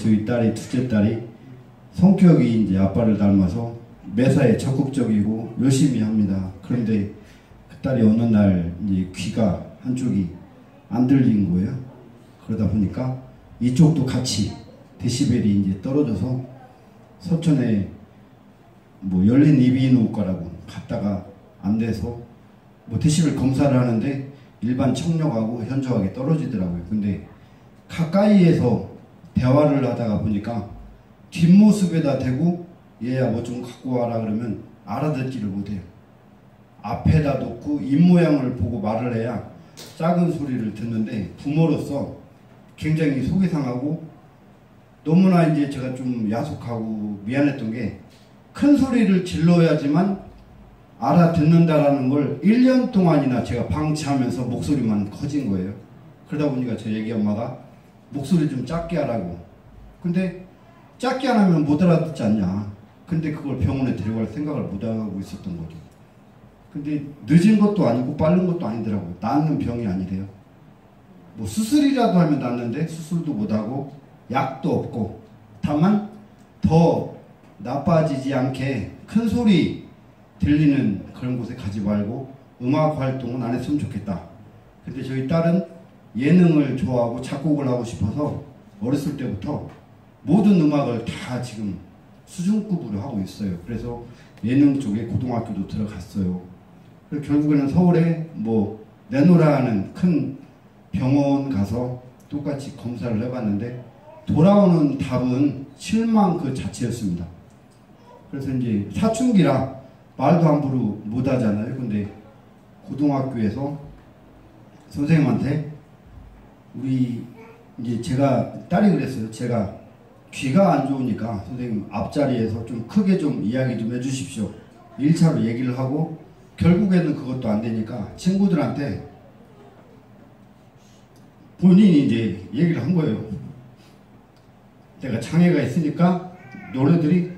저희 딸이, 둘째 딸이 성격이 이제 아빠를 닮아서 매사에 적극적이고 열심히 합니다. 그런데 그 딸이 어느 날 이제 귀가 한쪽이 안 들린 거예요. 그러다 보니까 이쪽도 같이 데시벨이 이제 떨어져서 서천에 뭐 열린 이비인후과라고 갔다가 안 돼서 뭐 데시벨 검사를 하는데 일반 청력하고 현저하게 떨어지더라고요. 근데 가까이에서 대화를 하다가 보니까 뒷모습에다 대고 얘야 뭐 좀 갖고 와라 그러면 알아듣지를 못해요. 앞에다 놓고 입모양을 보고 말을 해야 작은 소리를 듣는데 부모로서 굉장히 속이 상하고 너무나 이제 제가 좀 야속하고 미안했던 게 큰 소리를 질러야지만 알아듣는다라는 걸 1년 동안이나 제가 방치하면서 목소리만 커진 거예요. 그러다 보니까 저희 애기 엄마가 목소리 좀 작게 하라고. 근데 작게 안 하면 못 알아듣지 않냐. 근데 그걸 병원에 데려갈 생각을 못 하고 있었던 거죠. 근데 늦은 것도 아니고 빠른 것도 아니더라고요. 낫는 병이 아니래요. 뭐 수술이라도 하면 낫는데 수술도 못하고 약도 없고 다만 더 나빠지지 않게 큰 소리 들리는 그런 곳에 가지 말고 음악 활동은 안 했으면 좋겠다. 근데 저희 딸은 예능을 좋아하고 작곡을 하고 싶어서 어렸을 때부터 모든 음악을 다 지금 수준급으로 하고 있어요. 그래서 예능 쪽에 고등학교도 들어갔어요. 그래서 결국에는 서울에 뭐 내노라하는 큰 병원 가서 똑같이 검사를 해봤는데 돌아오는 답은 실망 그 자체였습니다. 그래서 이제 사춘기라 말도 함부로 못 하잖아요. 근데 고등학교에서 선생님한테 우리 이제 제가 딸이 그랬어요. 제가 귀가 안 좋으니까 선생님 앞자리에서 좀 크게 좀 이야기 좀 해주십시오. 1차로 얘기를 하고 결국에는 그것도 안 되니까 친구들한테 본인이 이제 얘기를 한 거예요. 내가 장애가 있으니까 너네들이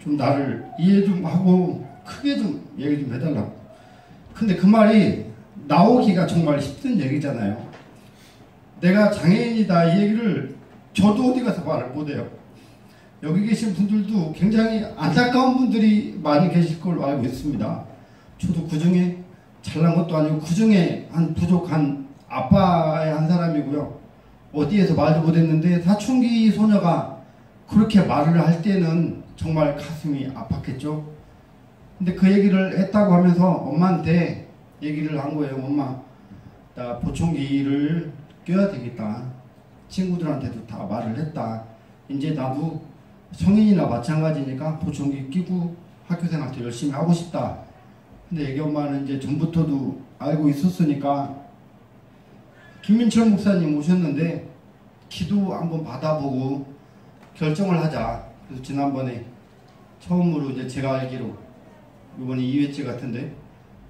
좀 나를 이해 좀 하고 크게 좀 얘기 좀 해달라고. 근데 그 말이 나오기가 정말 힘든 얘기잖아요. 내가 장애인이다 이 얘기를 저도 어디 가서 말을 못해요. 여기 계신 분들도 굉장히 안타까운 분들이 많이 계실 걸로 알고 있습니다. 저도 그 중에 잘난 것도 아니고 그 중에 한 부족한 아빠의 한 사람이고요. 어디에서 말도 못했는데 사춘기 소녀가 그렇게 말을 할 때는 정말 가슴이 아팠겠죠. 근데 그 얘기를 했다고 하면서 엄마한테 얘기를 한 거예요. 엄마, 나 보청기를 껴야 되겠다. 친구들한테도 다 말을 했다. 이제 나도 성인이나 마찬가지니까 보청기 끼고 학교생활도 열심히 하고 싶다. 근데 애기 엄마는 이제 전부터도 알고 있었으니까 김민철 목사님 오셨는데 기도 한번 받아보고 결정을 하자. 그래서 지난번에 처음으로 이제 제가 알기로 이번에 2회째 같은데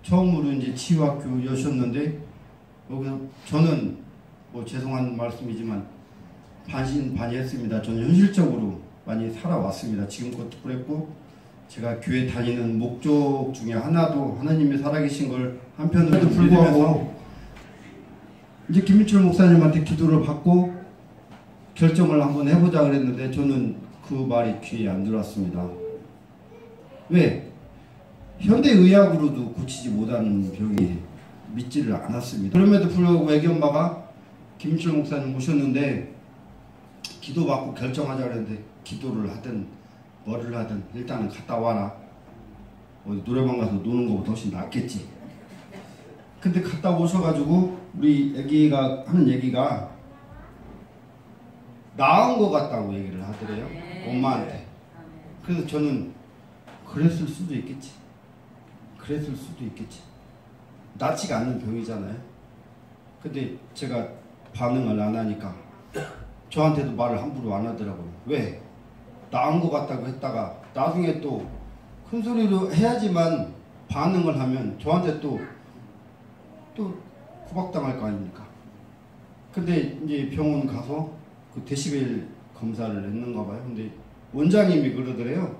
처음으로 이제 치유학교 여셨는데 여기서 저는 뭐 죄송한 말씀이지만 반신반의했습니다. 저는 현실적으로 많이 살아왔습니다. 지금껏 그랬고 제가 교회 다니는 목적 중에 하나도 하나님이 살아계신 걸 한편으로 불구하고 이제 김민철 목사님한테 기도를 받고 결정을 한번 해보자 그랬는데 저는 그 말이 귀에 안 들어왔습니다. 왜? 현대의학으로도 고치지 못하는 병이 믿지를 않았습니다. 그럼에도 불구하고 애기 엄마가 김민철 목사님 오셨는데 기도받고 결정하자 그랬는데 기도를 하든 뭐를 하든 일단은 갔다 와라. 어디 노래방 가서 노는 것보다 훨씬 낫겠지. 근데 갔다 오셔가지고 우리 애기가 하는 얘기가 나은 것 같다고 얘기를 하더래요. 엄마한테. 그래서 저는 그랬을 수도 있겠지. 그랬을 수도 있겠지. 낫지가 않는 병이잖아요. 근데 제가 반응을 안 하니까 저한테도 말을 함부로 안 하더라고요. 왜? 나은 것 같다고 했다가 나중에 또 큰 소리로 해야지만 반응을 하면 저한테 또 구박당할 거 아닙니까? 근데 이제 병원 가서 그 데시벨 검사를 했는가 봐요. 근데 원장님이 그러더래요.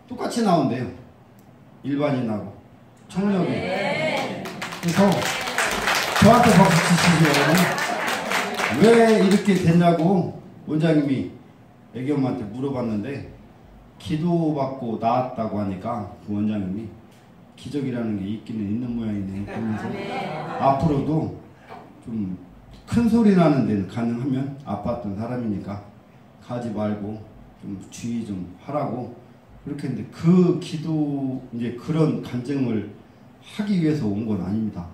똑같이 나온대요. 일반인하고 청력이. 그래서 저한테 박수 치시죠. 왜 이렇게 됐냐고 원장님이 애기 엄마한테 물어봤는데 기도받고 나았다고 하니까 그 원장님이 기적이라는 게 있기는 있는 모양이네. 그러면서 앞으로도 좀 큰 소리 나는 데는 가능하면 아팠던 사람이니까 가지 말고 좀 주의 좀 하라고 그렇게 했는데 그 기도 이제 그런 간증을 하기 위해서 온 건 아닙니다.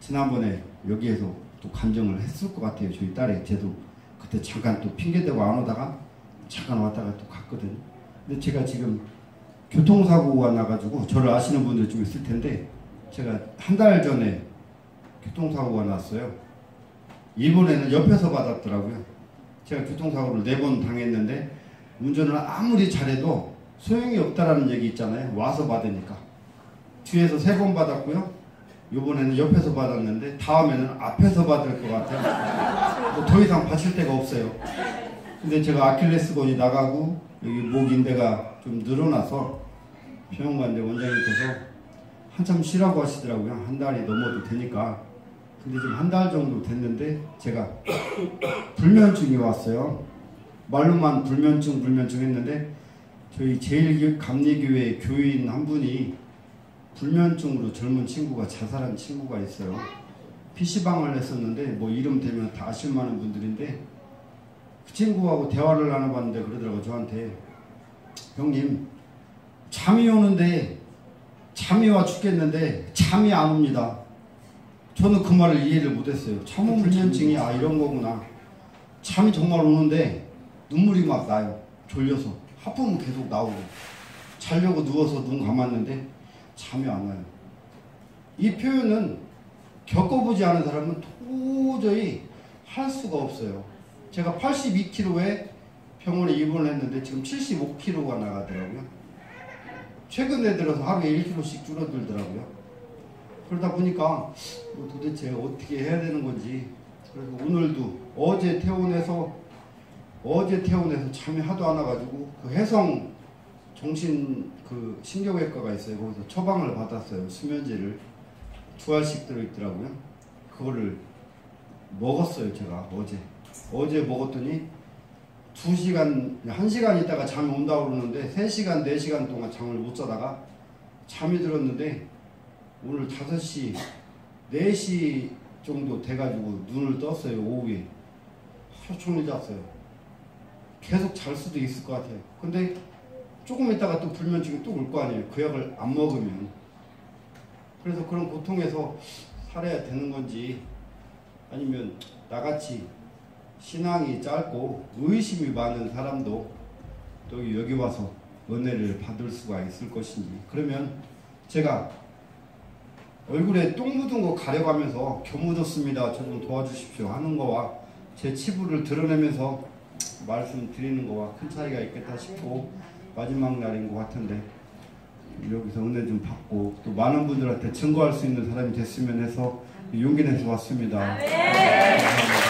지난번에 여기에서 또 간증을 했을 것 같아요. 저희 딸이 쟤도 그때 잠깐 또 핑계대고 안 오다가 잠깐 왔다가 또 갔거든요. 근데 제가 지금 교통사고가 나가지고 저를 아시는 분들 좀 있을 텐데 제가 한 달 전에 교통사고가 났어요. 이번에는 옆에서 받았더라고요. 제가 교통사고를 4번 당했는데 운전을 아무리 잘해도 소용이 없다라는 얘기 있잖아요. 와서 받으니까. 뒤에서 3번 받았고요. 이번에는 옆에서 받았는데 다음에는 앞에서 받을 것 같아요. 더 이상 받칠 데가 없어요. 근데 제가 아킬레스건이 나가고 여기 목 인대가 좀 늘어나서 병원 갔는데 원장님께서 한참 쉬라고 하시더라고요. 한 달이 넘어도 되니까. 근데 지금 한 달 정도 됐는데 제가 불면증이 왔어요. 말로만 불면증 했는데 저희 제일감리교회 교인 한 분이 불면증으로 젊은 친구가 자살한 친구가 있어요. PC방을 했었는데 뭐 이름 대면 다 아실 만한 분들인데 그 친구하고 대화를 나눠봤는데 그러더라고요. 저한테 형님 잠이 오는데 잠이 와 죽겠는데 잠이 안 옵니다. 저는 그 말을 이해를 못했어요. 참음 불면증이 이런 거구나. 잠이 정말 오는데 눈물이 막 나요. 졸려서 하품은 계속 나오고 자려고 누워서 눈 감았는데 잠이 안 와요. 이 표현은 겪어보지 않은 사람은 도저히 할 수가 없어요. 제가 82kg에 병원에 입원을 했는데 지금 75kg가 나가더라고요. 최근에 들어서 하루에 1kg씩 줄어들더라고요. 그러다 보니까 도대체 어떻게 해야 되는 건지. 그래서 오늘도 어제 퇴원해서 잠이 하도 안 와가지고 그 해성 정신 그 신경외과가 있어요. 거기서 처방을 받았어요. 수면제를 2알씩 들어있더라고요. 그거를 먹었어요. 제가 어제 먹었더니 1시간 있다가 잠이 온다고 그러는데 3시간 4시간 동안 잠을 못 자다가 잠이 들었는데 오늘 5시 4시 정도 돼가지고 눈을 떴어요. 오후에 하루 종일 잤어요. 계속 잘 수도 있을 것 같아요. 근데 조금 있다가 또 불면증이 또 올 거 아니에요. 그 약을 안 먹으면. 그래서 그런 고통에서 살아야 되는 건지 아니면 나같이 신앙이 짧고 의심이 많은 사람도 또 여기 와서 은혜를 받을 수가 있을 것인지. 그러면 제가 얼굴에 똥 묻은 거 가려가면서 겨 묻었습니다. 저 좀 도와주십시오 하는 거와 제 치부를 드러내면서 말씀드리는 거와 큰 차이가 있겠다 싶고 마지막 날인 것 같은데 여기서 은혜 좀 받고 또 많은 분들한테 증거할 수 있는 사람이 됐으면 해서 용기 내서 왔습니다. 감사합니다.